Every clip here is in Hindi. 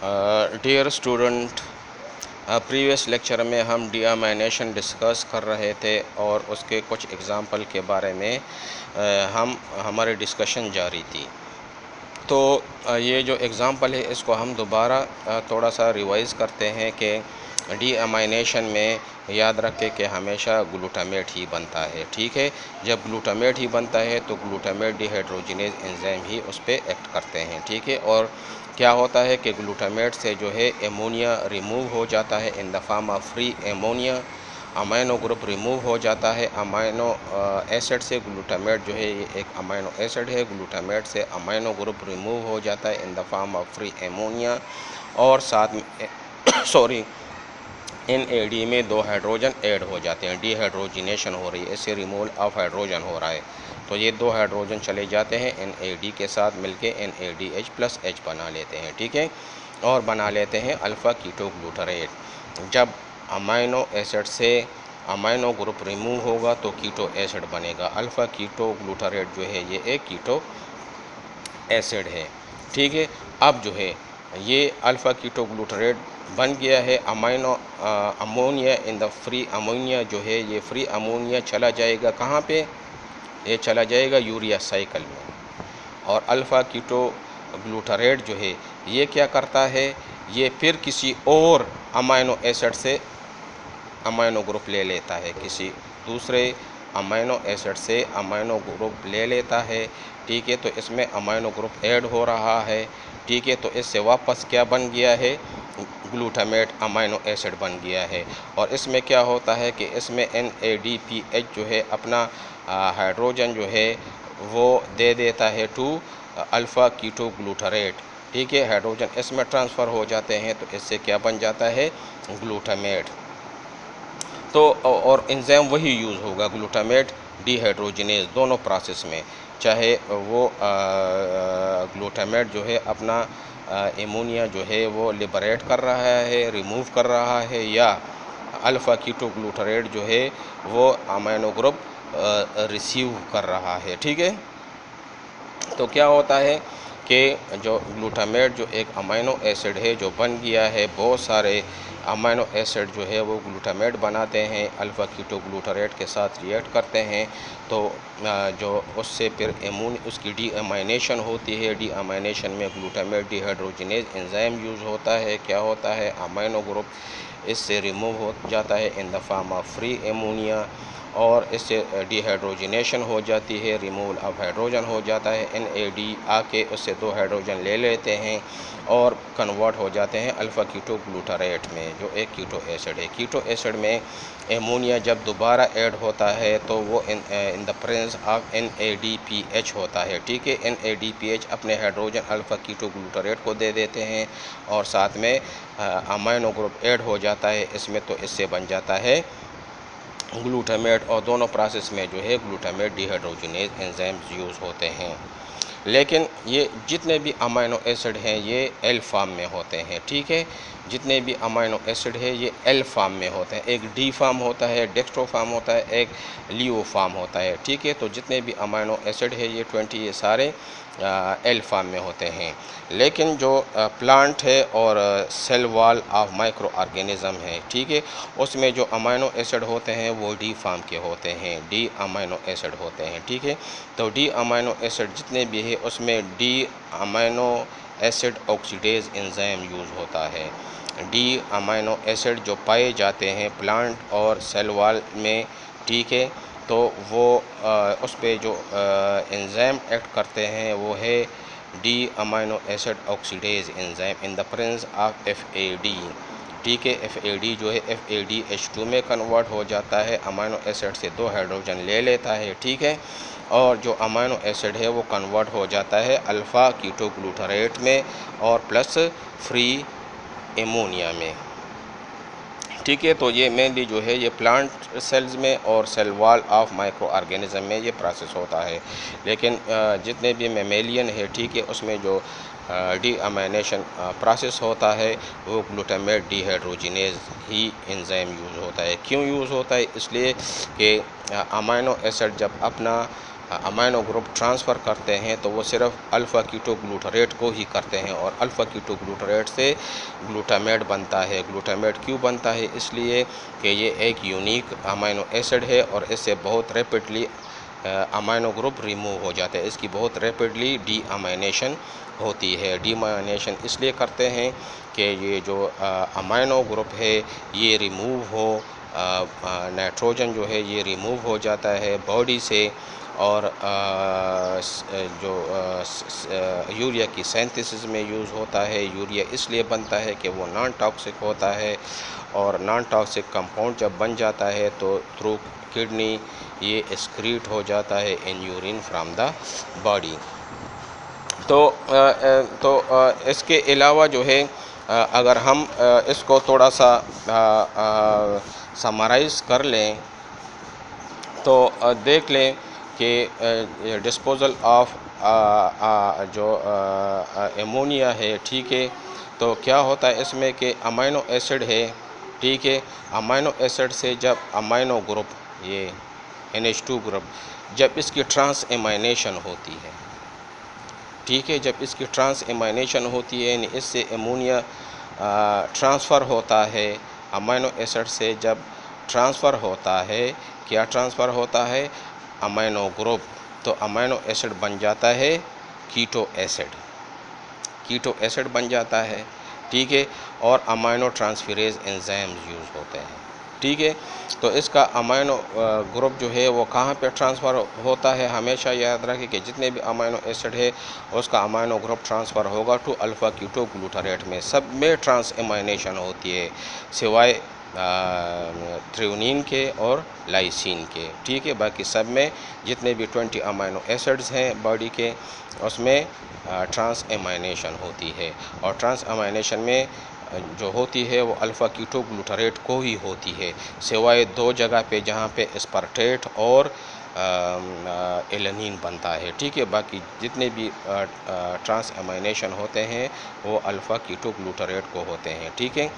डियर स्टूडेंट, प्रीवियस लेक्चर में हम डीअमाइनेशन डिस्कस कर रहे थे और उसके कुछ एग्ज़ाम्पल के बारे में हमारी डिस्कशन जारी थी। तो ये जो एग्ज़ाम्पल है इसको हम दोबारा थोड़ा सा रिवाइज़ करते हैं कि डीअमाइनेशन में याद रखें कि हमेशा ग्लूटामेट ही बनता है। ठीक है, जब ग्लूटामेट ही बनता है तो ग्लूटामेट डिहाइड्रोजिनेज एंजाइम ही उस पर एक्ट करते हैं। ठीक है, और क्या होता है कि ग्लूटामेट से जो है एमोनिया रिमूव हो जाता है in the form of free ammonia. Amino group remove हो जाता है अमाइनो एसिड से। ग्लूटामेट जो है ये एक अमाइनो एसिड है, ग्लूटामेट से अमाइनो ग्रुप रिमूव हो जाता है in the form of free ammonia. और साथ में सॉरी NAD में 2 हाइड्रोजन ऐड हो जाते हैं, डिहाइड्रोजिनेशन हो रही है, इससे रिमूवल ऑफ हाइड्रोजन हो रहा है। तो ये 2 हाइड्रोजन चले जाते हैं NAD के साथ मिलके NADH+H बना लेते हैं। ठीक है, और बना लेते हैं अल्फ़ा कीटोग्लूटारेट। जब अमाइनो एसिड से अमाइनो ग्रुप रिमूव होगा तो कीटो एसिड बनेगा। अल्फ़ा कीटोग्लूटारेट जो है ये एक कीटो एसिड है। ठीक है, अब जो है ये अल्फ़ा कीटोग्लूटारेट बन गया है। Amino ammonia in the free ammonia जो है ये फ्री अमोनिया चला जाएगा कहाँ पे? ये चला जाएगा यूरिया साइकिल में। और अल्फ़ा कीटोग्लूटारेट जो है ये क्या करता है, ये फिर किसी और अमाइनो एसिड से अमाइनो ग्रुप ले लेता है, किसी दूसरे अमाइनो एसिड से अमाइनो ग्रुप ले लेता है। ठीक है, तो इसमें अमाइनो ग्रुप ऐड हो रहा है। ठीक है, तो इससे वापस क्या बन गया है, ग्लूटामेट अमाइनो एसिड बन गया है। और इसमें क्या होता है कि इसमें NADPH जो है अपना हाइड्रोजन जो है वो दे देता है टू अल्फ़ा कीटोग्लूटारेट। ठीक है, हाइड्रोजन इसमें ट्रांसफ़र हो जाते हैं तो इससे क्या बन जाता है, ग्लूटामेट। तो और एंजाइम वही यूज़ होगा, ग्लूटामेट डिहाइड्रोजिनेज दोनों प्रोसेस में, चाहे वो ग्लूटामेट जो है अपना एमोनिया जो है वो लिबरेट कर रहा है, रिमूव कर रहा है, या अल्फ़ा कीटोग्लूटारेट जो है वो अमाइनो ग्रुप रिसीव कर रहा है। ठीक है, तो क्या होता है कि जो ग्लूटामेट जो एक अमाइनो एसिड है जो बन गया है, बहुत सारे अमाइनो एसिड जो है वो ग्लूटामेट बनाते हैं, अल्फ़ा कीटोग्लूटारेट के साथ रिएक्ट करते हैं। तो जो उससे फिर उसकी डीअमाइनेशन होती है। डीअमाइनेशन में ग्लूटामेट डिहाइड्रोजिनेज एंजाइम यूज़ होता है। क्या होता है, अमाइनो ग्रुप इससे रिमूव हो जाता है in the form of free ammonia, और इससे डिहाइड्रोजिनेशन हो जाती है, रिमूवल ऑफ हाइड्रोजन हो जाता है। NAD आके उससे 2 हाइड्रोजन ले लेते हैं और कन्वर्ट हो जाते हैं अल्फ़ा कीटोग्लूटारेट में जो एक कीटो एसिड है। कीटो एसिड में एमोनिया जब दोबारा ऐड होता है तो वो in the presence of NADPH होता है। ठीक है, NADPH अपने हाइड्रोजन अल्फ़ा कीटोग्लूटारेट को दे देते हैं और साथ में अमाइनो ग्रुप ऐड हो जाता है इसमें, तो इससे बन जाता है ग्लूटामेट। और दोनों प्रोसेस में जो है ग्लूटामेट डिहाइड्रोजिनेज एंजाइम्स यूज़ होते हैं। लेकिन ये जितने भी अमाइनो एसिड हैं ये एल फार्म में होते हैं। ठीक है, जितने भी अमाइनो एसिड है ये एल फार्म में होते हैं। एक डी फार्म होता है, डेक्स्ट्रो फार्म होता है, एक लियो फार्म होता है। ठीक है, तो जितने भी अमाइनो एसिड है ये 20 ये सारे एल फार्म में होते हैं। लेकिन जो प्लांट है और cell wall of microorganism है, ठीक है, उसमें जो अमाइनो एसिड होते हैं वो डी फार्म के होते हैं, डी अमाइनो एसिड होते हैं। ठीक है, तो डी अमाइनो एसिड जितने भी है उसमें D amino acid oxidase enzyme use होता है। डी अमाइनो एसिड जो पाए जाते हैं प्लांट और सेल वॉल में, ठीक है, तो वो उस पे जो एंजाइम एक्ट करते हैं वो है D amino acid oxidase enzyme in the presence of FAD। ठीक है, FAD जो है FADH2 में कन्वर्ट हो जाता है, अमाइनो एसिड से 2 हाइड्रोजन ले लेता है। ठीक है, और जो अमाइनो एसिड है वो कन्वर्ट हो जाता है अल्फ़ा कीटोग्लूटारेट में और प्लस फ्री एमोनिया में। ठीक है, तो ये मेनली जो है ये प्लांट सेल्स में और cell wall of microorganism में ये प्रोसेस होता है। लेकिन जितने भी मेमेलियन है, ठीक है, उसमें जो डीअमाइनेशन प्रोसेस होता है वो ग्लूटामेट डिहाइड्रोजिनेज ही एंजाइम यूज़ होता है। क्यों यूज़ होता है? इसलिए कि अमाइनो एसिड जब अपना अमाइनो ग्रुप ट्रांसफ़र करते हैं तो वो सिर्फ अल्फ़ा कीटोग्लूटारेट को ही करते हैं, और अल्फ़ा कीटोग्लूटारेट से ग्लूटामेट बनता है। ग्लूटामेट क्यों बनता है? इसलिए कि ये एक यूनिक अमाइनो एसिड है और इससे बहुत रैपिडली अमाइनो ग्रुप रिमूव हो जाता है। इसकी बहुत रैपिडली डी अमाइनेशन होती है। डी अमाइनेशन इसलिए करते हैं कि ये जो अमाइनो ग्रुप है ये रिमूव हो, नाइट्रोजन जो है ये रिमूव हो जाता है बॉडी से, और जो यूरिया की सिंथेसिस में यूज़ होता है। यूरिया इसलिए बनता है कि वो नॉन टॉक्सिक होता है, और नॉन टॉक्सिक कंपाउंड जब बन जाता है तो थ्रू किडनी ये एक्सक्रीट हो जाता है in urine from the body. तो इसके अलावा जो है अगर हम इसको थोड़ा सा समराइज़ कर लें तो देख लें कि डिस्पोज़ल ऑफ जो एमोनिया है, ठीक है, तो क्या होता है इसमें कि अमाइनो एसिड है, ठीक है, अमाइनो एसिड से जब अमाइनो ग्रुप ये NH2 ग्रुप जब इसकी ट्रांस एमाइनेशन होती है, ठीक है, जब इसकी ट्रांस एमाइनेशन होती है यानी इससे एमोनिया ट्रांसफ़र होता है अमाइनो एसिड से, जब ट्रांसफ़र होता है, क्या ट्रांसफ़र होता है? अमाइनो ग्रुप, तो अमाइनो एसिड बन जाता है कीटो एसिड, कीटो एसिड बन जाता है, ठीक है, और अमाइनो ट्रांसफेरेज एंजाइम्स यूज़ होते हैं, ठीक है। तो इसका अमाइनो ग्रुप जो है वो कहाँ पे ट्रांसफ़र होता है? हमेशा याद रखें कि जितने भी अमाइनो एसिड है उसका अमाइनो ग्रुप ट्रांसफ़र होगा टू अल्फ़ा कीटोग्लूटारेट में। सब में ट्रांस एमाइनेशन होती है सिवाय थ्रेओनीन के और लाइसिन के, ठीक है। बाकी सब में जितने भी 20 अमाइनो एसिड्स हैं बॉडी के उसमें ट्रांस एमाइनेशन होती है, और ट्रांस एमाइनेशन में जो होती है वो अल्फ़ा कीटोग्लूटारेट को ही होती है, सिवाय दो जगह पे जहाँ पे एस्पार्टेट और एलेनिन बनता है, ठीक है। बाकी जितने भी ट्रांस एमाइनेशन होते हैं वो अल्फ़ा कीटोग्लूटारेट को होते हैं, ठीक है।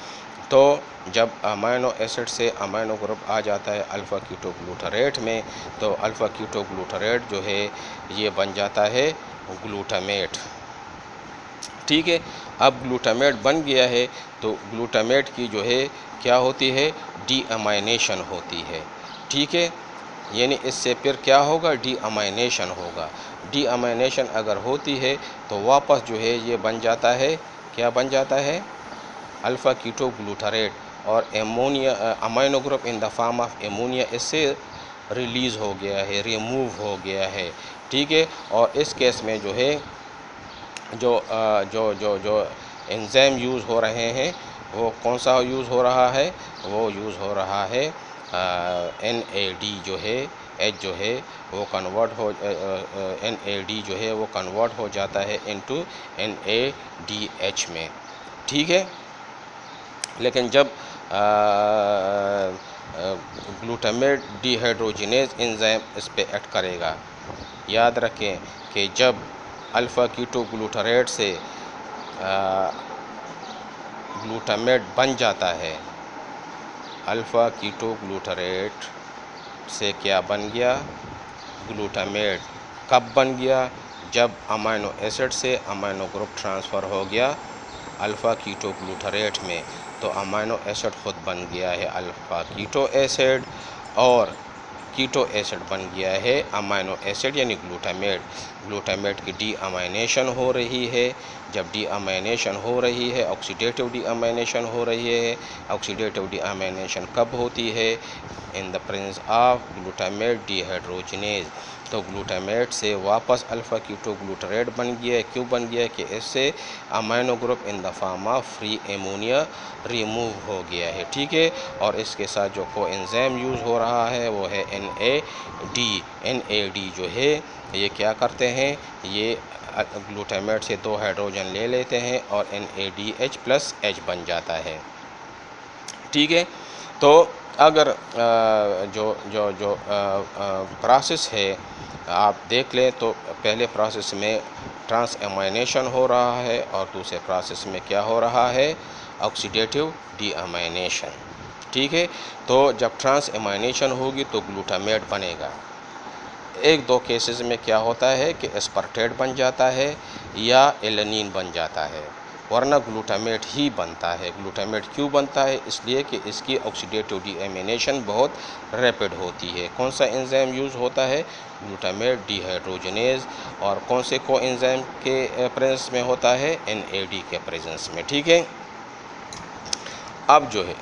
तो जब अमाइनो एसिड से अमाइनो ग्रुप आ जाता है अल्फ़ा कीटोग्लूटारेट में, तो अल्फ़ा कीटोग्लूटारेट जो है ये बन जाता है ग्लूटामेट, ठीक है। अब ग्लूटामेट बन गया है तो ग्लूटामेट की जो है क्या होती है? डी अमाइनेशन होती है, ठीक है, यानी इससे फिर क्या होगा? डी अमाइनेशन होगा। डी अमाइनेशन अगर होती है तो वापस जो है ये बन जाता है, क्या बन जाता है? अल्फ़ा कीटोग्लूटारेट, और ammonia amino group in the form of ammonia इससे रिलीज़ हो गया है, रिमूव हो गया है, ठीक है। और इस केस में जो है जो एंजाइम यूज़ हो रहे हैं वो कौन सा यूज़ हो रहा है? वो यूज़ हो रहा है NAD जो है, H जो है वो कन्वर्ट हो NAD जो है वो कन्वर्ट हो जाता है इनटू NADH में, ठीक है। लेकिन जब ग्लूटामेट डिहाइड्रोजिनेज एंजाइम इस पे एक्ट करेगा, याद रखें कि जब अल्फ़ा कीटोग्लूटारेट से ग्लूटामेट बन जाता है, अल्फ़ा कीटोग्लूटारेट से क्या बन गया? ग्लूटामेट। कब बन गया? जब अमाइनो एसिड से अमाइनो ग्रुप ट्रांसफ़र हो गया अल्फ़ा कीटोग्लूटारेट में, तो अमाइनो एसिड खुद बन गया है अल्फ़ा कीटो एसिड, और कीटो एसिड बन गया है अमाइनो एसिड यानी ग्लूटामेट। ग्लूटामेट की डी अमाइनेशन हो रही है, जब डी अमाइनेशन हो रही है ऑक्सीडेटिव डी अमाइनेशन हो रही है। ऑक्सीडेटिव डी अमाइनेशन कब होती है? In the presence of glutamate dehydrogenase. तो ग्लूटामेट से वापस अल्फ़ा कीटोग्लूटारेट बन गया। क्यों बन गया? कि इससे amino group in the form of free ammonia remove हो गया है, ठीक है। और इसके साथ जो कोएंजाइम यूज़ हो रहा है वो है NAD जो है ये क्या करते हैं? ये ग्लूटामेट से दो हाइड्रोजन ले लेते हैं और NADH+ बन जाता है, ठीक है। तो अगर जो जो जो प्रोसेस है आप देख लें तो पहले प्रोसेस में ट्रांस एमाइनेशन हो रहा है और दूसरे प्रोसेस में क्या हो रहा है? ऑक्सीडेटिव डी अमाइनेशन, ठीक है। तो जब ट्रांस एमाइनेशन होगी तो ग्लूटामेट बनेगा, एक दो केसेस में क्या होता है कि एस्पार्टेट बन जाता है या एलेनिन बन जाता है, वरना ग्लूटामेट ही बनता है। ग्लूटामेट क्यों बनता है? इसलिए कि इसकी ऑक्सीडेटिव डीएमिनेशन बहुत रैपिड होती है। कौन सा एंजाइम यूज़ होता है? Glutamate dehydrogenase. और कौन से को एंजाइम के प्रेजेंस में होता है? NAD के प्रेजेंस में। ठीक है। अब जो है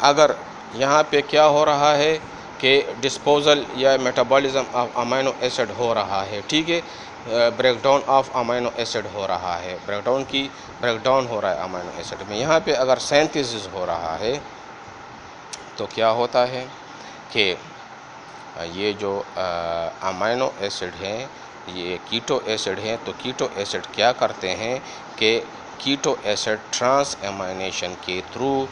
अगर यहाँ पे क्या हो रहा है कि डिस्पोजल या मेटाबॉलिज्म ऑफ अमीनो एसिड हो रहा है, ठीक है, ब्रेकडाउन ऑफ अमीनो एसिड हो रहा है, ब्रेकडाउन हो रहा है अमीनो एसिड में। यहाँ पे अगर सिंथेसिस हो रहा है तो क्या होता है कि ये जो अमीनो एसिड हैं ये कीटो एसिड हैं, तो कीटो एसिड क्या करते हैं कि कीटो एसिड ट्रांस एमाइनेशन के थ्रू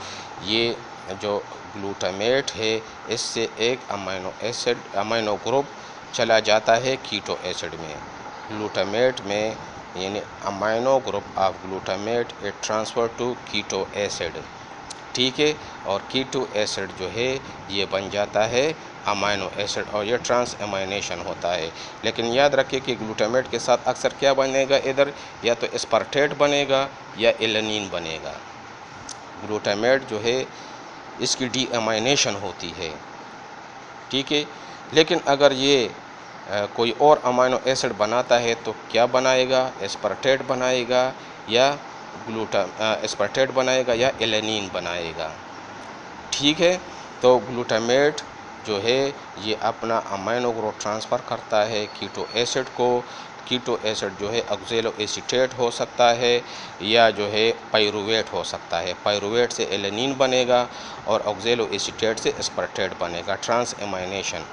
ये जो ग्लूटामेट है इससे एक अमीनो ग्रुप चला जाता है कीटो एसिड में। ग्लूटामेट में यानी amino group of glutamate it transfer to keto acid, ठीक है। और कीटो एसिड जो है ये बन जाता है अमीनो एसिड और ये ट्रांस एमाइनेशन होता है। लेकिन याद रखिए कि ग्लूटामेट के साथ अक्सर क्या बनेगा, इधर या तो एस्पार्टेट बनेगा या एलेनिन बनेगा। ग्लूटामेट जो है इसकी डीएमाइनेशन होती है, ठीक है। लेकिन अगर ये कोई और अमीनो एसिड बनाता है तो क्या बनाएगा? एस्पार्टेट बनाएगा या एस्पार्टेट बनाएगा या एलेनिन बनाएगा, ठीक है। तो ग्लूटामेट जो है ये अपना अमीनो ग्रुप ट्रांसफ़र करता है कीटो एसिड को। कीटो एसिड जो है ऑक्जेलो एसीटेट हो सकता है या जो है पाइरुवेट हो सकता है। पाइरुवेट से एलेनिन बनेगा और ऑक्जेलो एसीटेट से एस्पार्टेट बनेगा, ट्रांस एमाइनेशन,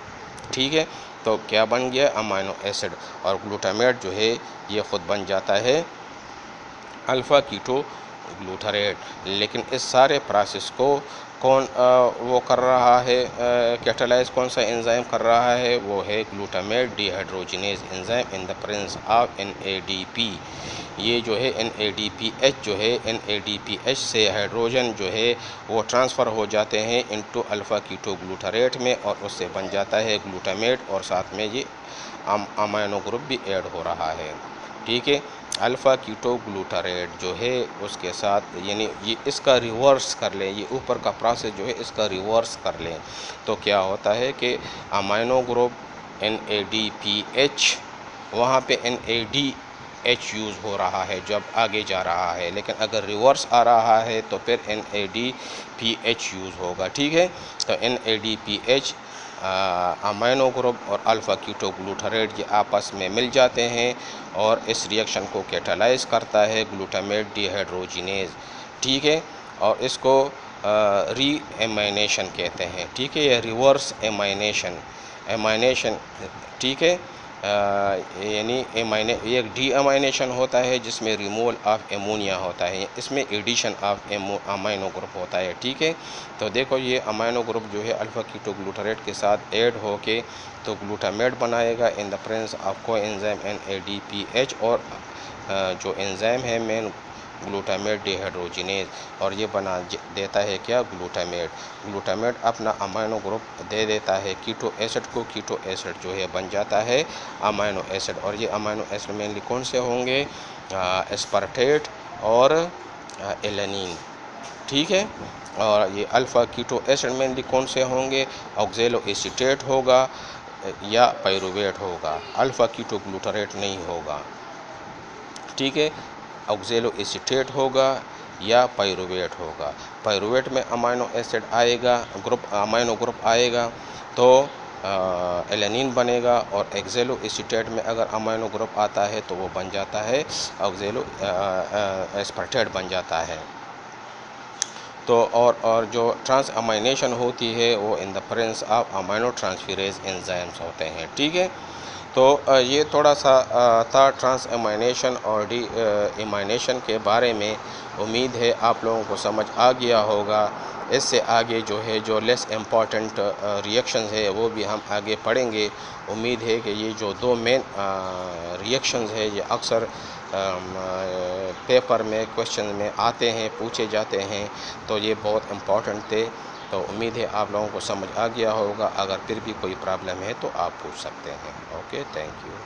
ठीक है। तो क्या बन गया? Amino acid. और ग्लूटामेट जो है ये ख़ुद बन जाता है अल्फ़ा कीटो ग्लूटारेट। लेकिन इस सारे प्रोसेस को कौन वो कर रहा है, कैटालाइज कौन सा एंजाइम कर रहा है? वो है glutamate dehydrogenase enzyme in the presence of NADP। ये जो है NADPH जो है NADPH से हाइड्रोजन जो है वो ट्रांसफ़र हो जाते हैं इनटू अल्फ़ा कीटो ग्लूटारेट में और उससे बन जाता है ग्लूटामेट और साथ में ये अमीनो ग्रुप भी ऐड हो रहा है, ठीक है। अल्फ़ा कीटो ग्लूटारेट जो है उसके साथ यानी ये इसका रिवर्स कर लें, ये ऊपर का प्रोसेस जो है इसका रिवर्स कर लें तो क्या होता है कि अमीनो ग्रुप NADPH वहाँ पे NADH यूज़ हो रहा है जब आगे जा रहा है, लेकिन अगर रिवर्स आ रहा है तो फिर NADPH यूज़ होगा, ठीक है। तो NADPH अमीनो ग्रुप और अल्फ़ा कीटो ग्लूटारेट ये आपस में मिल जाते हैं और इस रिएक्शन को कैटालाइज करता है ग्लूटामेट डिहाइड्रोजिनेज, ठीक है। और इसको री एमाइनेशन कहते हैं, ठीक है, या रिवर्स एमाइनेशन, ठीक है। यानी एक डी एमाइनेशन होता है जिसमें रिमूवल ऑफ एमोनिया होता है, इसमें एडिशन ऑफ अमीनो ग्रुप होता है, ठीक है। तो देखो ये अमीनो ग्रुप जो है अल्फ़ा कीटो ग्लूटारेट के साथ ऐड होके तो ग्लूटामेट बनाएगा इन द प्रेजेंस ऑफ को एंजाइम NADPH और जो एंजाइम है मेन ग्लूटामेट डिहाइड्रोजिनेज और ये बना देता है क्या? ग्लूटामेट अपना अमीनो ग्रुप दे देता है कीटो एसिड को। कीटो एसिड जो है बन जाता है अमीनो एसिड और ये अमीनो एसिड मेनली कौन से होंगे? एस्पार्टेट और एलेनिन, ठीक है। और ये अल्फ़ा कीटो एसिड मेनली कौन से होंगे? ऑक्जेलो एसीटेट होगा या पाइरुवेट होगा, अल्फ़ा कीटो ग्लूटारेट नहीं होगा, ठीक है। ऑक्जेलो एसीटेट होगा या पाइरुवेट होगा। पाइरुवेट में अमीनो एसिड आएगा, अमीनो ग्रुप आएगा तो एलेनिन बनेगा और ऑक्जेलो एसीटेट में अगर अमीनो ग्रुप आता है तो वो बन जाता है ऑक्जेलो एस्पार्टेट बन जाता है। तो और जो ट्रांस अमाइनेशन होती है वो in the presence of amino transferase enzymes होते हैं, ठीक है। तो ये थोड़ा सा था ट्रांस अमाइनेशन और डी एमाइनेशन के बारे में। उम्मीद है आप लोगों को समझ आ गया होगा। इससे आगे जो है जो लेस इम्पॉर्टेंट रिएक्शंस है वो भी हम आगे पढ़ेंगे। उम्मीद है कि ये जो दो मेन रिएक्शंस है ये अक्सर पेपर में क्वेश्चन में आते हैं, पूछे जाते हैं, तो ये बहुत इम्पॉर्टेंट थे। तो उम्मीद है आप लोगों को समझ आ गया होगा। अगर फिर भी कोई प्रॉब्लम है तो आप पूछ सकते हैं। Okay, thank you.